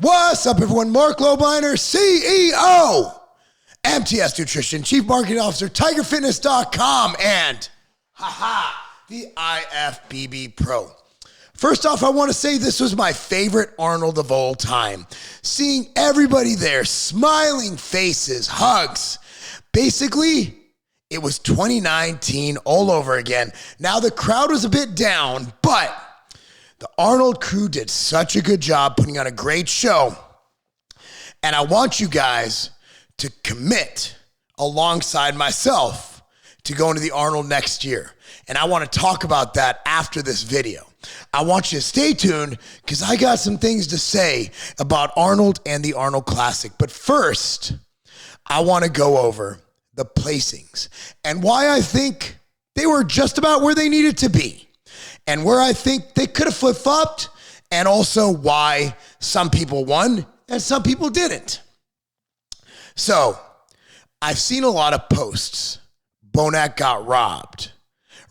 What's up, everyone? Marc Lobliner, CEO, MTS Nutrition, Chief Marketing Officer, tigerfitness.com, and the IFBB Pro. First off, I want to say this was my favorite Arnold of all time. Seeing everybody there, smiling faces, hugs. Basically, it was 2019 all over again. Now the crowd was a bit down, but the Arnold crew did such a good job putting on a great show. And I want you guys to commit alongside myself to going to the Arnold next year. And I want to talk about that after this video. I want you to stay tuned because I got some things to say about Arnold and the Arnold Classic. But first, I want to go over the placings and why I think they were just about where they needed to be. And where I think they could have flip-flopped, and also why some people won and some people didn't. So, I've seen a lot of posts. Bonac got robbed,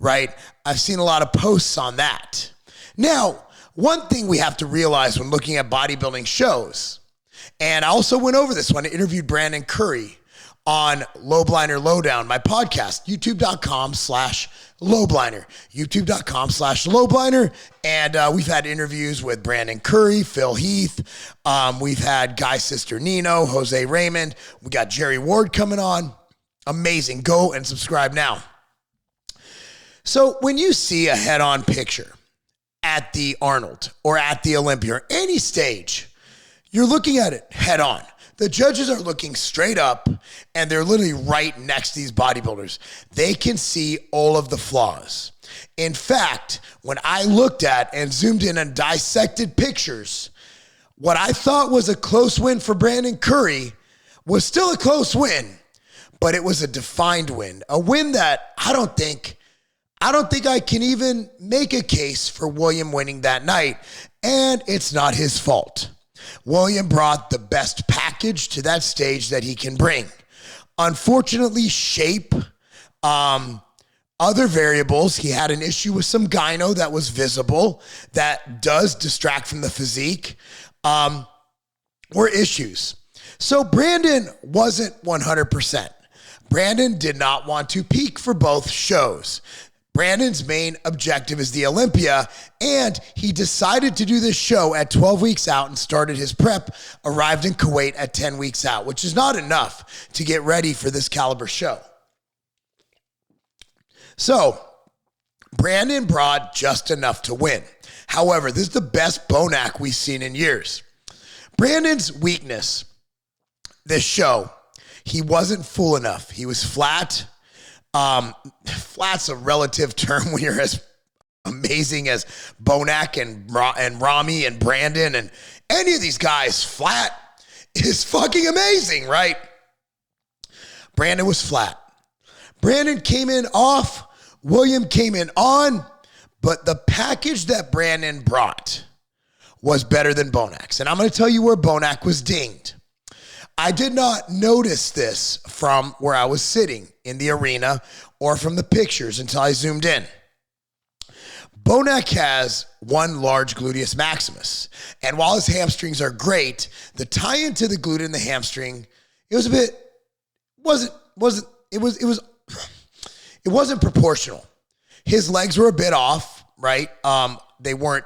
right? I've seen a lot of posts on that. Now, one thing we have to realize when looking at bodybuilding shows, and I also went over this when I interviewed Brandon Curry on Lobliner Lowdown, my podcast, youtube.com/Lobliner, youtube.com/Lobliner. And we've had interviews with Brandon Curry, Phil Heath. We've had Guy's sister Nino, Jose Raymond. We got Jerry Ward coming on. Amazing. Go and subscribe now. So when you see a head-on picture at the Arnold or at the Olympia or any stage, you're looking at it head-on. The judges are looking straight up, and they're literally right next to these bodybuilders. They can see all of the flaws. In fact, when I looked at and zoomed in and dissected pictures, what I thought was a close win for Brandon Curry was still a close win, but it was a defined win. A win that I don't think I can even make a case for William winning that night, and it's not his fault. William brought the best package to that stage that he can bring. Unfortunately, shape, other variables, he had an issue with some gyno that was visible that does distract from the physique, were issues. So Brandon wasn't 100%. Brandon did not want to peak for both shows. Brandon's main objective is the Olympia, and he decided to do this show at 12 weeks out and started his prep, arrived in Kuwait at 10 weeks out, which is not enough to get ready for this caliber show. So, Brandon brought just enough to win. However, this is the best Bonac we've seen in years. Brandon's weakness, this show, he wasn't full enough. He was flat. Flat's a relative term when you're as amazing as Bonac and Rami and Brandon and any of these guys. Flat is fucking amazing, right? Brandon was flat. Brandon came in off. William came in on. But the package that Brandon brought was better than Bonac's. And I'm going to tell you where Bonac was dinged. I did not notice this from where I was sitting in the arena or from the pictures until I zoomed in. Bonac has one large gluteus maximus. And while his hamstrings are great, the tie into the glute and the hamstring, it wasn't proportional. His legs were a bit off, right? They weren't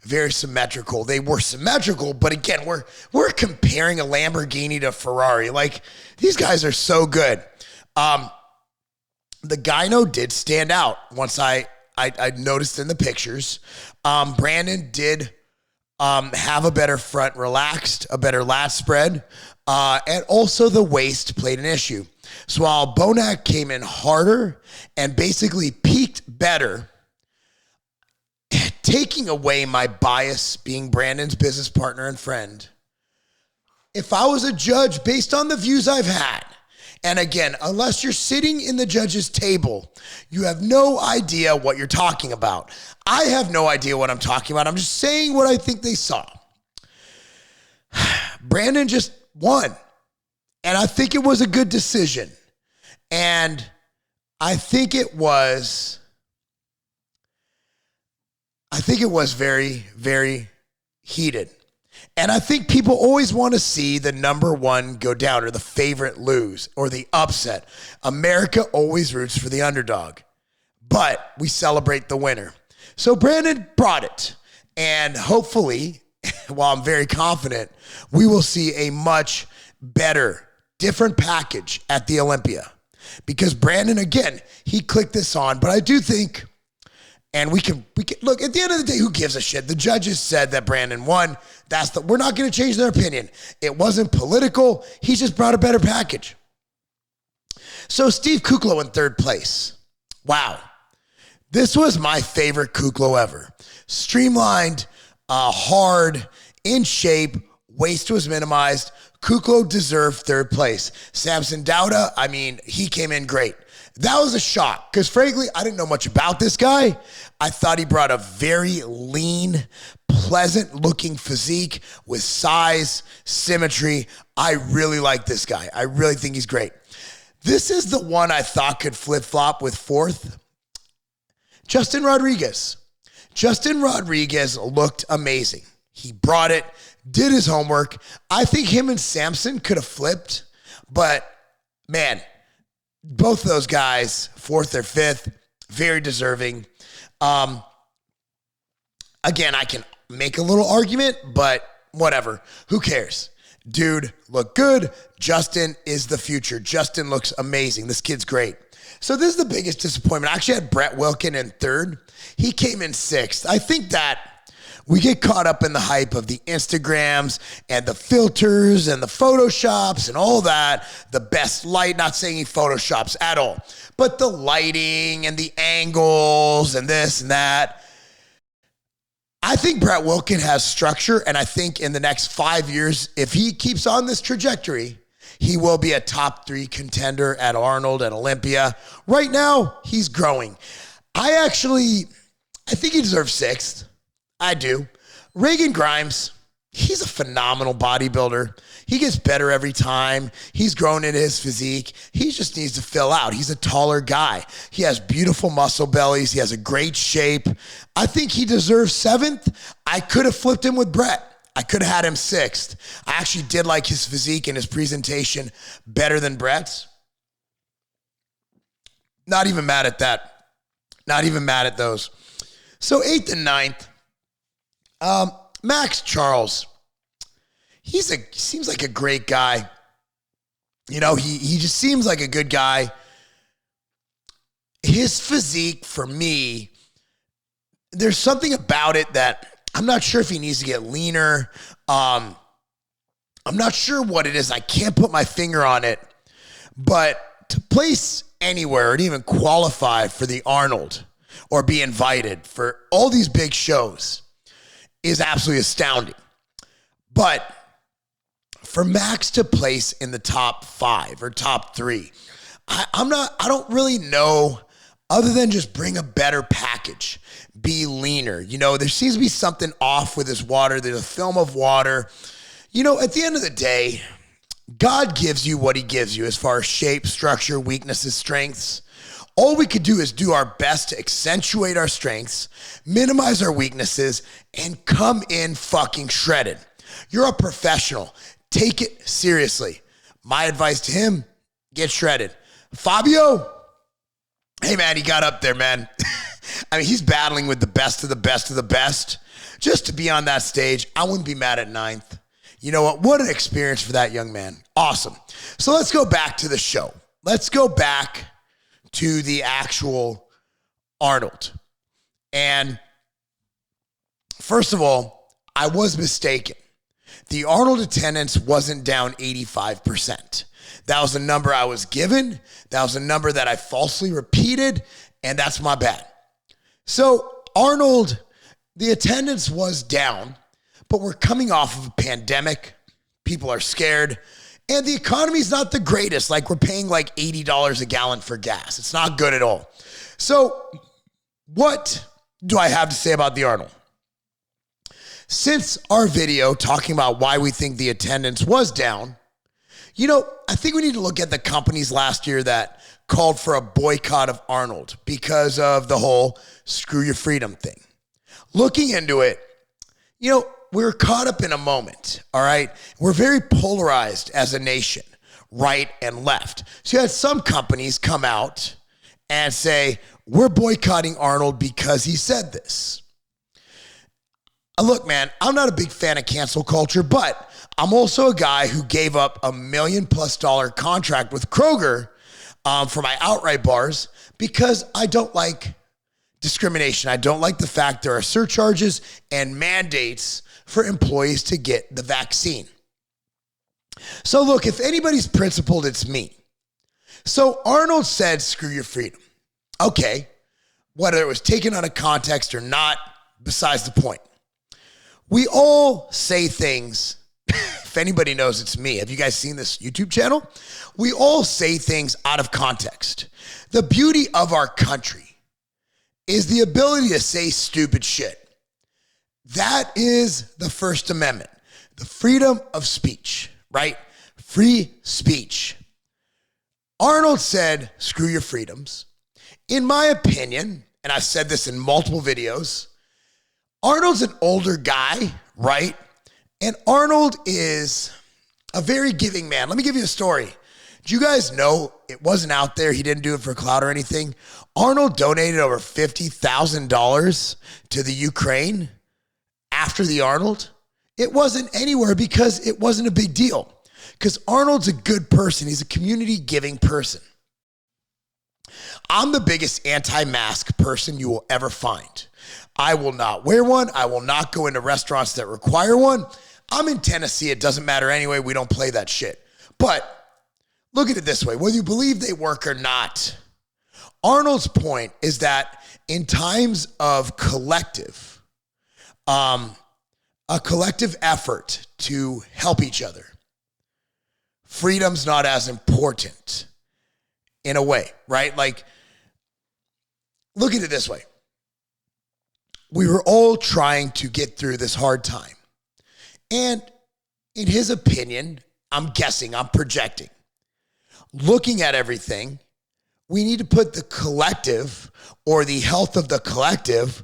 very symmetrical. They were symmetrical, but again, we're comparing a Lamborghini to Ferrari. Like, these guys are so good. The gyno did stand out once I noticed in the pictures. Brandon did have a better front relaxed, a better lat spread, and also the waist played an issue. So while Bonac came in harder and basically peaked better, taking away my bias being Brandon's business partner and friend, if I was a judge based on the views I've had, and again, unless you're sitting in the judge's table, you have no idea what you're talking about. I have no idea what I'm talking about. I'm just saying what I think they saw. Brandon just won. And I think it was a good decision. And I think it was very, very heated. And I think people always want to see the number one go down or the favorite lose or the upset. America always roots for the underdog, but we celebrate the winner. So Brandon brought it. And hopefully, while I'm very confident, we will see a much better, different package at the Olympia. Because Brandon, again, he clicked this on, but I do think, and we can look, at the end of the day, who gives a shit? The judges said that Brandon won. We're not going to change their opinion. It wasn't political. He just brought a better package. So Steve Kuklo in third place. Wow. This was my favorite Kuklo ever. Streamlined, hard, in shape, waist was minimized. Kuklo deserved third place. Samson Dauda, I mean, he came in great. That was a shock because, frankly, I didn't know much about this guy. I thought he brought a very lean, pleasant-looking physique with size, symmetry. I really like this guy. I really think he's great. This is the one I thought could flip-flop with fourth. Justin Rodriguez. Justin Rodriguez looked amazing. He brought it, did his homework. I think him and Samson could have flipped, but man, both of those guys, fourth or fifth, very deserving. Again, I can make a little argument, but whatever. Who cares? Dude looked good. Justin is the future. Justin looks amazing. This kid's great. So this is the biggest disappointment. I actually had Brett Wilkin in third. He came in sixth. I think that we get caught up in the hype of the Instagrams and the filters and the Photoshops and all that. The best light, not saying he Photoshops at all, but the lighting and the angles and this and that. I think Brett Wilkin has structure, and I think in the next 5 years, if he keeps on this trajectory, he will be a top 3 contender at Arnold and Olympia. Right now, he's growing. I think he deserves sixth. I do. Reagan Grimes, he's a phenomenal bodybuilder. He gets better every time. He's grown into his physique. He just needs to fill out. He's a taller guy. He has beautiful muscle bellies. He has a great shape. I think he deserves seventh. I could have flipped him with Brett. I could have had him sixth. I actually did like his physique and his presentation better than Brett's. Not even mad at that. Not even mad at those. So eighth and ninth, Max Charles. He seems like a great guy. You know, he just seems like a good guy. His physique, for me, there's something about it that I'm not sure if he needs to get leaner. I'm not sure what it is. I can't put my finger on it. But to place anywhere and even qualify for the Arnold or be invited for all these big shows is absolutely astounding. But for Max to place in the top 5 or top 3, I don't really know, other than just bring a better package, be leaner. You know, there seems to be something off with his water. There's a film of water. You know, at the end of the day, God gives you what he gives you as far as shape, structure, weaknesses, strengths. All we could do is do our best to accentuate our strengths, minimize our weaknesses, and come in fucking shredded. You're a professional. Take it seriously. My advice to him, get shredded. Fabio, hey man, he got up there, man. I mean, he's battling with the best of the best of the best. Just to be on that stage, I wouldn't be mad at ninth. You know what? What an experience for that young man. Awesome. So let's go back to the show. Let's go back to the actual Arnold. And first of all, I was mistaken. The Arnold attendance wasn't down 85%. That was a number I was given. That was a number that I falsely repeated, and that's my bad. So Arnold, the attendance was down, but we're coming off of a pandemic. People are scared, and the economy's not the greatest. Like, we're paying like $80 a gallon for gas. It's not good at all. So what do I have to say about the Arnold? Since our video talking about why we think the attendance was down, you know, I think we need to look at the companies last year that called for a boycott of Arnold because of the whole screw your freedom thing. Looking into it, you know, we're caught up in a moment, all right? We're very polarized as a nation, right and left. So you had some companies come out and say, we're boycotting Arnold because he said this. Look, man, I'm not a big fan of cancel culture, but I'm also a guy who gave up $1 million+ contract with Kroger for my outright bars because I don't like discrimination. I don't like the fact there are surcharges and mandates for employees to get the vaccine. So look, if anybody's principled, it's me. So Arnold said, screw your freedom. Okay, whether it was taken out of context or not, besides the point. We all say things, if anybody knows, it's me. Have you guys seen this YouTube channel? We all say things out of context. The beauty of our country is the ability to say stupid shit. That is the First Amendment, the freedom of speech, right? Free speech. Arnold said, screw your freedoms. In my opinion, and I've said this in multiple videos, Arnold's an older guy, right? And Arnold is a very giving man. Let me give you a story. Do you guys know it wasn't out there? He didn't do it for clout or anything. Arnold donated over $50,000 to the Ukraine after the Arnold. It wasn't anywhere because it wasn't a big deal. Because Arnold's a good person. He's a community giving person. I'm the biggest anti-mask person you will ever find. I will not wear one. I will not go into restaurants that require one. I'm in Tennessee. It doesn't matter anyway. We don't play that shit. But look at it this way. Whether you believe they work or not, Arnold's point is that in times of a collective effort to help each other, freedom's not as important in a way, right? Like, look at it this way. We were all trying to get through this hard time. And in his opinion, I'm guessing, I'm projecting, looking at everything, we need to put the collective or the health of the collective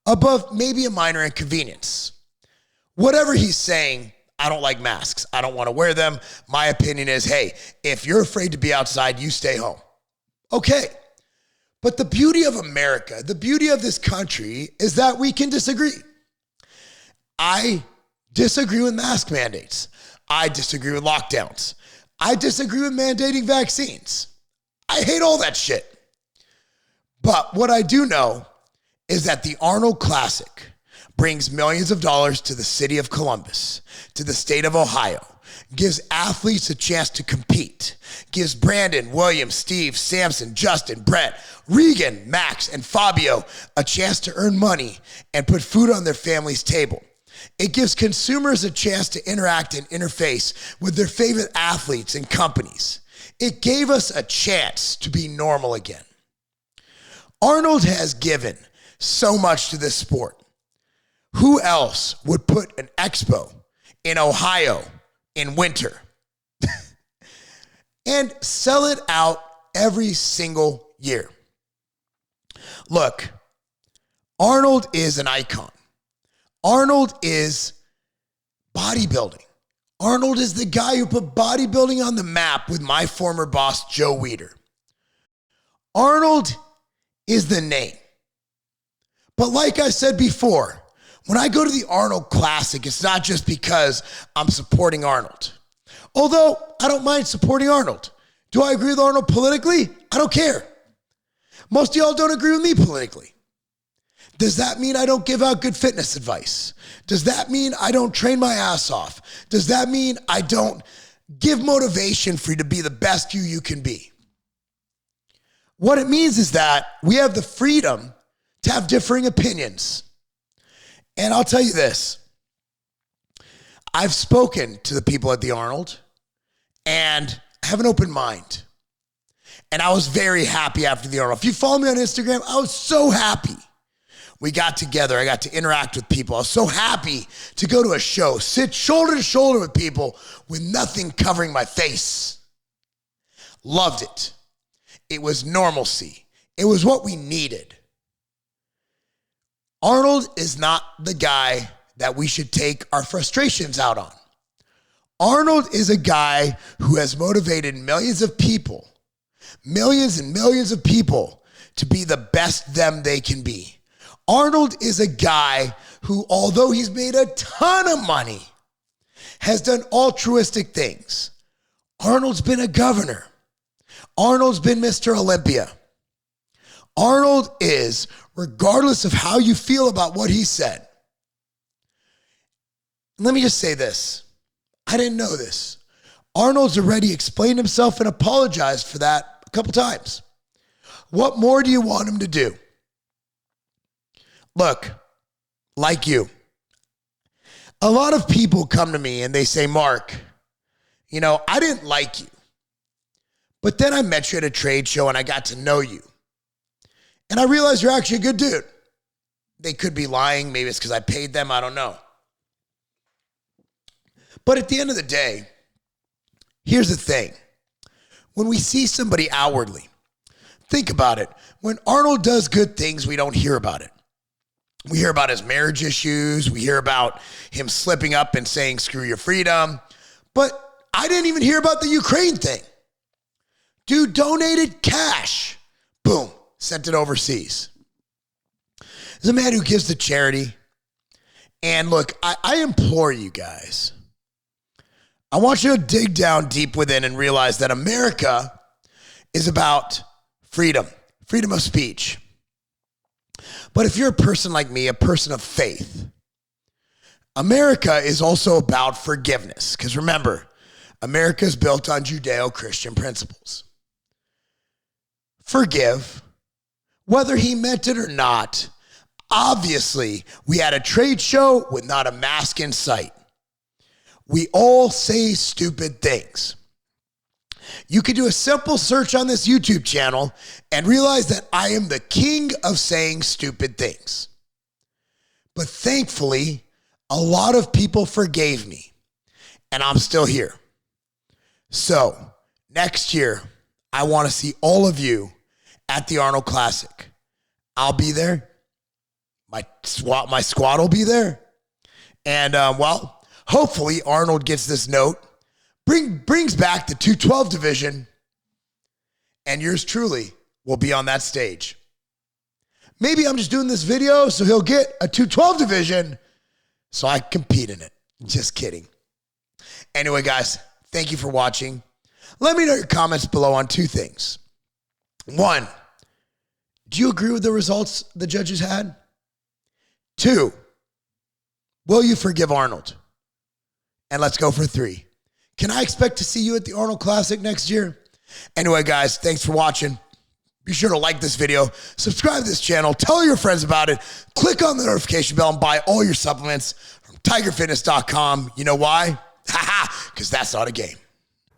above maybe a minor inconvenience. Whatever he's saying, I don't like masks. I don't want to wear them. My opinion is, hey, if you're afraid to be outside, you stay home. Okay. But the beauty of America, the beauty of this country is that we can disagree. I disagree with mask mandates. I disagree with lockdowns. I disagree with mandating vaccines. I hate all that shit. But what I do know is that the Arnold Classic brings millions of dollars to the city of Columbus, to the state of Ohio, gives athletes a chance to compete, gives Brandon, William, Steve, Samson, Justin, Brett, Regan, Max, and Fabio a chance to earn money and put food on their family's table. It gives consumers a chance to interact and interface with their favorite athletes and companies. It gave us a chance to be normal again. Arnold has given so much to this sport. Who else would put an expo in Ohio in winter and sell it out every single year? Look, Arnold is an icon. Arnold is bodybuilding. Arnold is the guy who put bodybuilding on the map with my former boss, Joe Weider. Arnold is the name. But like I said before, when I go to the Arnold Classic, it's not just because I'm supporting Arnold. Although I don't mind supporting Arnold. Do I agree with Arnold politically? I don't care. Most of y'all don't agree with me politically. Does that mean I don't give out good fitness advice? Does that mean I don't train my ass off? Does that mean I don't give motivation for you to be the best you can be? What it means is that we have the freedom to have differing opinions. And I'll tell you this. I've spoken to the people at the Arnold and I have an open mind. And I was very happy after the Arnold. If you follow me on Instagram, I was so happy. We got together. I got to interact with people. I was so happy to go to a show, sit shoulder to shoulder with people with nothing covering my face. Loved it. It was normalcy. It was what we needed. Arnold is not the guy that we should take our frustrations out on. Arnold is a guy who has motivated millions of people, millions and millions of people, to be the best them they can be. Arnold is a guy who, although he's made a ton of money, has done altruistic things. Arnold's been a governor. Arnold's been Mr. Olympia. Arnold is, regardless of how you feel about what he said. Let me just say this. I didn't know this. Arnold's already explained himself and apologized for that a couple times. What more do you want him to do? Look, like you, a lot of people come to me and they say, Mark, you know, I didn't like you, but then I met you at a trade show and I got to know you. And I realized you're actually a good dude. They could be lying. Maybe it's because I paid them. I don't know. But at the end of the day, here's the thing. When we see somebody outwardly, think about it. When Arnold does good things, we don't hear about it. We hear about his marriage issues. We hear about him slipping up and saying, screw your freedom. But I didn't even hear about the Ukraine thing. Dude donated cash. Boom. Sent it overseas. There's a man who gives to charity. And look, I implore you guys. I want you to dig down deep within and realize that America is about freedom, freedom of speech. But if you're a person like me, a person of faith, America is also about forgiveness. Because remember, America is built on Judeo-Christian principles. Forgive, whether he meant it or not. Obviously, we had a trade show with not a mask in sight. We all say stupid things. You can do a simple search on this YouTube channel and realize that I am the king of saying stupid things. But thankfully, a lot of people forgave me, and I'm still here. So, next year, I want to see all of you at the Arnold Classic. I'll be there. My squad will be there. And, hopefully Arnold gets this note, brings back the 212 division, and yours truly will be on that stage. Maybe I'm just doing this video so he'll get a 212 division so I can compete in it. Just kidding. Anyway, guys, thank you for watching. Let me know your comments below on two things. One, do you agree with the results the judges had? Two, will you forgive Arnold? And let's go for three. Can I expect to see you at the Arnold Classic next year? Anyway, guys, thanks for watching. Be sure to like this video, subscribe to this channel, tell your friends about it, click on the notification bell and buy all your supplements from tigerfitness.com. You know why? Because that's not a game.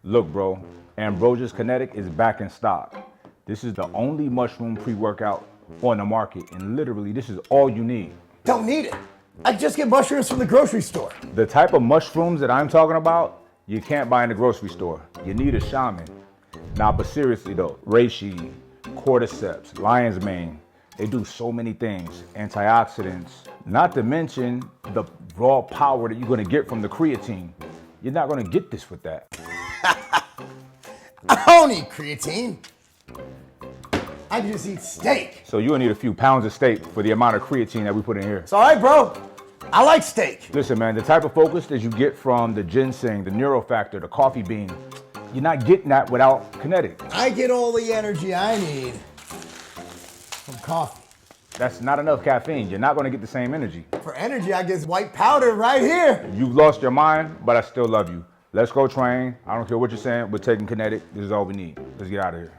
Look, bro, Ambrosia's Kinetic is back in stock. This is the only mushroom pre-workout on the market, and literally this is all you need. Don't need it. I just get mushrooms from the grocery store. The type of mushrooms that I'm talking about, you can't buy in the grocery store. You need a shaman. Nah, but seriously though, reishi, cordyceps, lion's mane, they do so many things. Antioxidants, not to mention the raw power that you're gonna get from the creatine. You're not gonna get this with that. I don't eat creatine. I just eat steak. So you'll need a few pounds of steak for the amount of creatine that we put in here. It's all right, bro. I like steak. Listen, man, the type of focus that you get from the ginseng, the neurofactor, the coffee bean, you're not getting that without Kinetic. I get all the energy I need from coffee. That's not enough caffeine. You're not going to get the same energy. For energy, I get white powder right here. You've lost your mind, but I still love you. Let's go train. I don't care what you're saying. We're taking Kinetic. This is all we need. Let's get out of here.